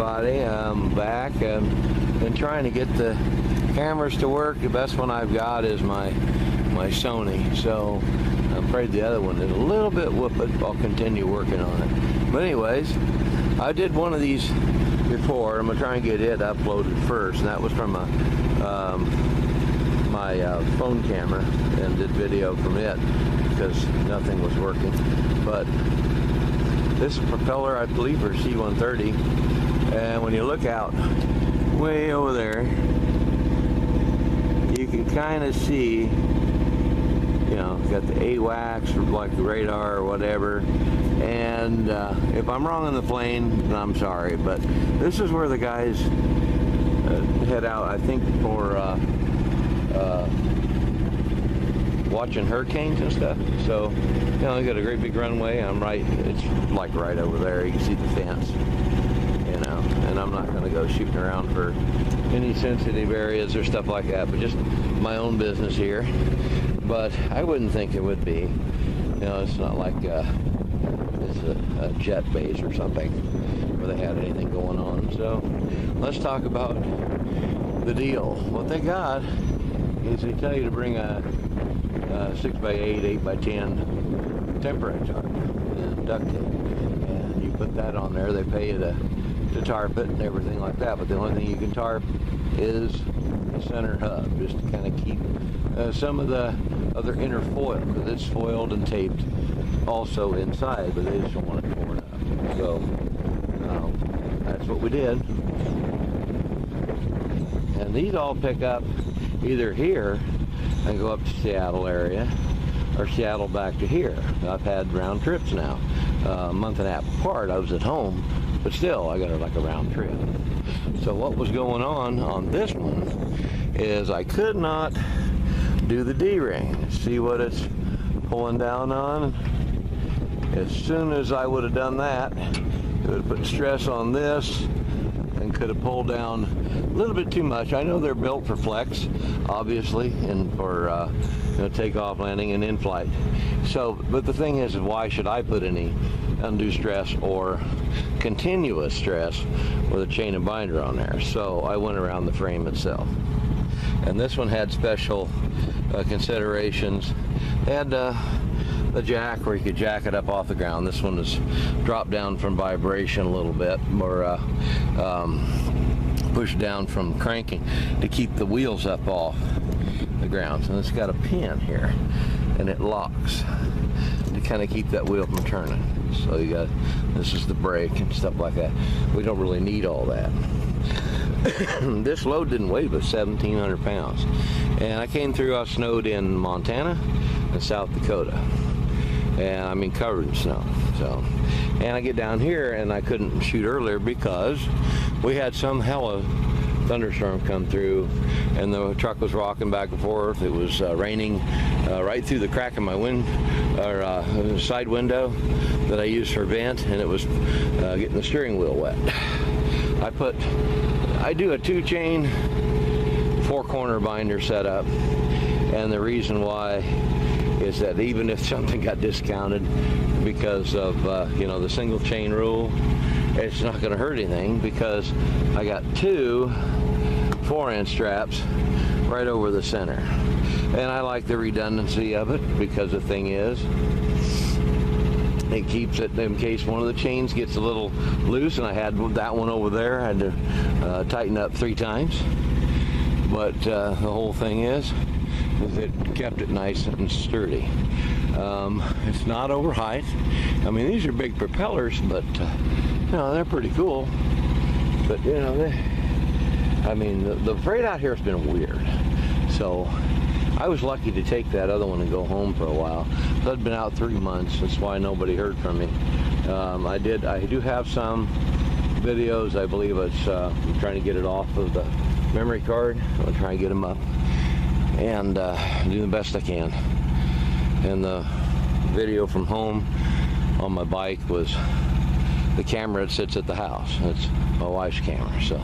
everybody. I'm back. I've been trying to get the cameras to work. The best one I've got is my Sony, so I'm afraid the other one is a little bit whooped. I'll continue working on it. But anyways, I did one of these before. I'm going to try and get it uploaded first, and that was from my phone camera, and did video from it because nothing was working. But this is Propeller, I believe, or C-130, and when you look out way over there, you can kind of see, you know, got the AWACS or like the radar or whatever. And if I'm wrong on the plane, I'm sorry, but this is where the guys head out, I think, for watching hurricanes and stuff. So, you know, they got a great big runway. I'm right, it's like right over there. You can see the fence, you know, and I'm not going to go shooting around for any sensitive areas or stuff like that, but just my own business here. But I wouldn't think it would be, you know, it's not like it's a jet base or something where they had anything going on. So let's talk about the deal. What they got is they tell you to bring a 6x8, 8x10 temporary tarp and duct tape, and you put that on there. They pay you to tarp it and everything like that, but the only thing you can tarp is the center hub, just to kind of keep some of the other inner foil, because it's foiled and taped also inside, but they just don't want it torn up. So that's what we did. And these all pick up either here and go up to Seattle area, or Seattle back to here. I've had round trips now, a month and a half apart. I was at home, but still I got like a round trip. So what was going on this one is I could not do the D-ring. See what it's pulling down on? As soon as I would have done that, it would have put stress on this and could have pulled down a little bit too much. I know they're built for flex, obviously, and for you know, takeoff, landing, and in-flight. So, but the thing is, why should I put any undue stress or continuous stress with a chain and binder on there? So I went around the frame itself. And this one had special considerations. They had the jack where you could jack it up off the ground. This one is dropped down from vibration a little bit, or pushed down from cranking to keep the wheels up off the ground. And it's got a pin here, and it locks to kind of keep that wheel from turning. So you got, this is the brake and stuff like that. We don't really need all that. This load didn't weigh but 1,700 pounds. And I came through, I was snowed in Montana and South Dakota. And I mean covered in snow. So, and I get down here and I couldn't shoot earlier because we had some hella thunderstorm come through and the truck was rocking back and forth. It was raining right through the crack of my side window that I used for vent, and it was getting the steering wheel wet. I do a 2-chain 4-corner binder setup, and the reason why is that even if something got discounted because of you know, the single chain rule, it's not going to hurt anything because I got 2 4-inch straps right over the center. And I like the redundancy of it because the thing is, it keeps it in case one of the chains gets a little loose, and I had that one over there. I had to tighten up 3 times. But the whole thing is it kept it nice and sturdy. It's not over height. I mean, these are big propellers, but you know, they're pretty cool. But you know, I mean, the freight out here has been weird. So I was lucky to take that other one and go home for a while. So I'd been out 3 months. That's why nobody heard from me. I do have some videos. I believe it's I'm trying to get it off of the memory card. I'll try and get them up and do the best I can. And the video from home on my bike was the camera that sits at the house. It's my wife's camera, so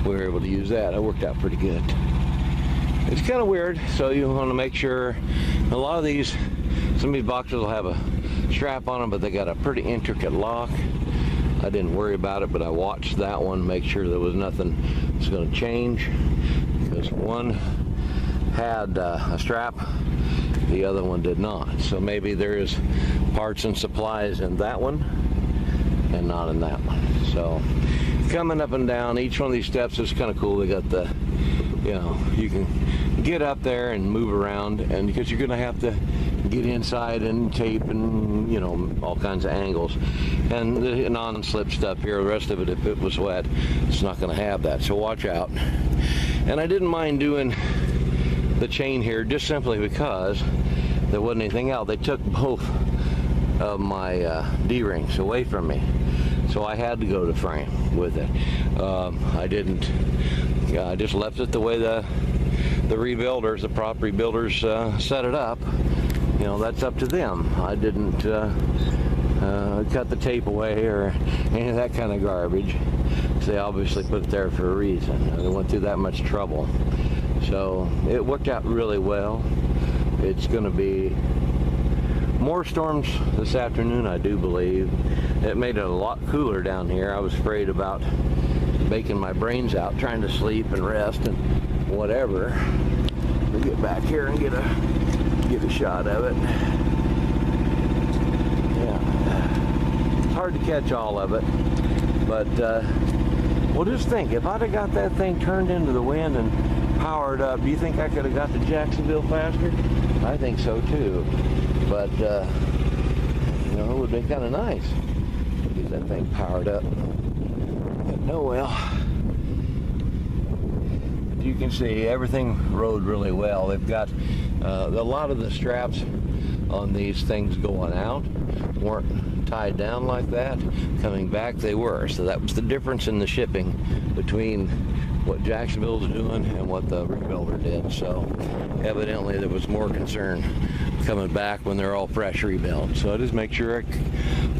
we were able to use that. It worked out pretty good. It's kind of weird, so you want to make sure. A lot of these, some of these boxes will have a strap on them, but they got a pretty intricate lock. I didn't worry about it, but I watched that one, make sure there was nothing that's going to change, because one had a strap, the other one did not. So maybe there is parts and supplies in that one and not in that one. So coming up and down each one of these steps is kind of cool. They got the, you know, you can get up there and move around, and because you're going to have to get inside and tape and, you know, all kinds of angles. And the non-slip stuff here, the rest of it, if it was wet, it's not going to have that, so watch out. And I didn't mind doing the chain here just simply because there wasn't anything else. They took both of my D-rings away from me, so I had to go to frame with it. I didn't, I just left it the way the rebuilders, the prop rebuilders set it up. You know, that's up to them. I didn't cut the tape away or any of that kind of garbage. So they obviously put it there for a reason. They went through that much trouble. So it worked out really well. It's going to be more storms this afternoon, I do believe. It made it a lot cooler down here. I was afraid about baking my brains out trying to sleep and rest and whatever. We'll get back here and get a shot of it. Yeah, it's hard to catch all of it, but well, just think, if I'd have got that thing turned into the wind and powered up, do you think I could have got to Jacksonville faster? I think so too, but you know, it would have been kind of nice to get that thing powered up. But no, well, you can see everything rode really well. They've got a lot of the straps on these things going out weren't tied down like that. Coming back, they were. So that was the difference in the shipping between what Jacksonville's doing and what the rebuilder did. So evidently there was more concern coming back when they're all fresh rebuilt. So I just make sure I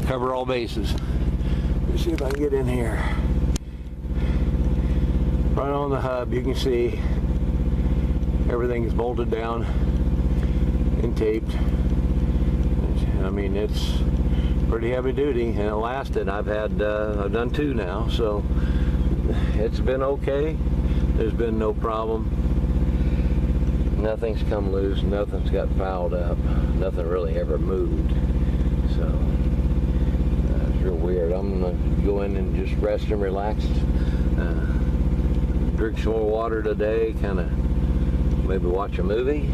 cover all bases. Let's see if I can get in here. Right on the hub, you can see everything is bolted down and taped. I mean, it's pretty heavy duty, and it lasted. I've done two now, so it's been okay. There's been no problem. Nothing's come loose, nothing's got fouled up, nothing really ever moved. So it's real weird. I'm gonna go in and just rest and relax. Drink some more water today, kind of maybe watch a movie,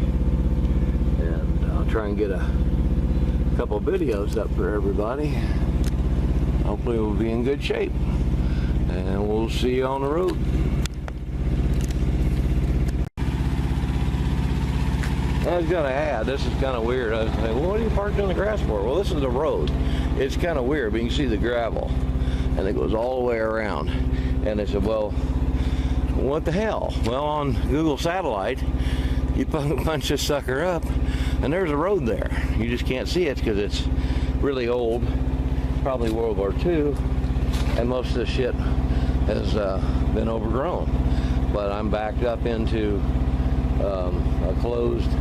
and I'll try and get a couple videos up for everybody. Hopefully we'll be in good shape, and we'll see you on the road. I was gonna add, this is kind of weird. I was like, well, what are you parked on the grass for? Well, this is the road. It's kind of weird, but you can see the gravel, and it goes all the way around. And they said, well, what the hell? Well, on Google Satellite, you punch this sucker up, and there's a road there. You just can't see it because it's really old, probably World War II, and most of the shit has been overgrown. But I'm backed up into a closed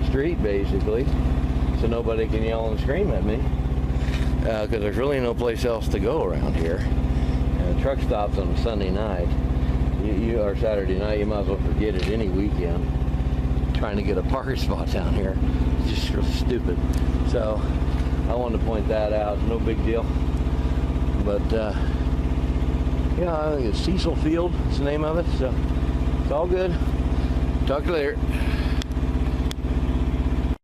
street, basically, so nobody can yell and scream at me, because there's really no place else to go around here. And truck stops on a Sunday night, or Saturday night, you might as well forget it any weekend. Trying to get a parking spot down here, it's just real stupid. So I wanted to point that out. No big deal. But yeah, I think it's Cecil Field is the name of it. So it's all good. Talk to you later.